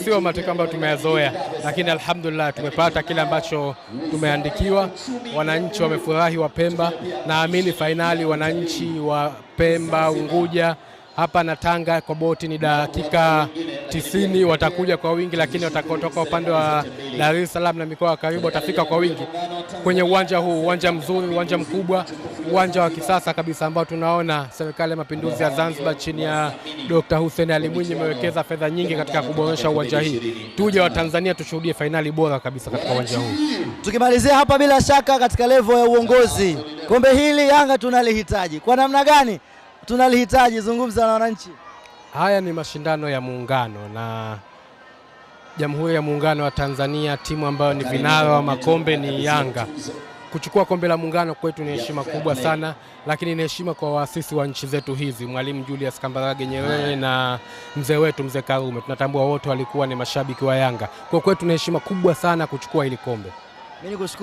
Sio matokeo ambayo tumeyazoea, lakini alhamdulillah tumepata kile ambacho tumeandikiwa. Wananchi wamefurahi wa Pemba, naamini fainali wananchi wa Pemba, Unguja hapa na Tanga kwa boti ni dakika 90 watakuja kwa wingi, lakini watakaotoka upande wa Dar es Salaam na mikoa karibu watafika kwa wingi kwenye uwanja huu, uwanja mzuri, uwanja mkubwa, uwanja wa kisasa kabisa ambao tunaona Serikali ya Mapinduzi ya Zanzibar chini ya Dr. Hussein Ali Mwinyi imewekeza fedha nyingi katika kuboresha uwanja hii. Tuje wa Tanzania tushuhudie fainali bora kabisa katika uwanja huu. Tukimalizia hapa, bila shaka katika level ya uongozi, kombe hili Yanga tunalihitaji. Kwa namna gani tunalihitaji? Zungumza na wananchi. Haya ni mashindano ya muungano na Jamhuri ya Muungano wa Tanzania, timu ambayo ni vinara wa makombe ni Yanga. Kuchukua kombe la muungano kwetu ni heshima kubwa sana, lakini ni heshima kwa waasisi wa nchi zetu hizi, Mwalimu Julius Kambarage Nyerere na mzee wetu Mzee Karume. Tunatambua wote walikuwa ni mashabiki wa Yanga. Kwa kwetu ni heshima kubwa sana kuchukua hili kombe. Mimi nikushukuru.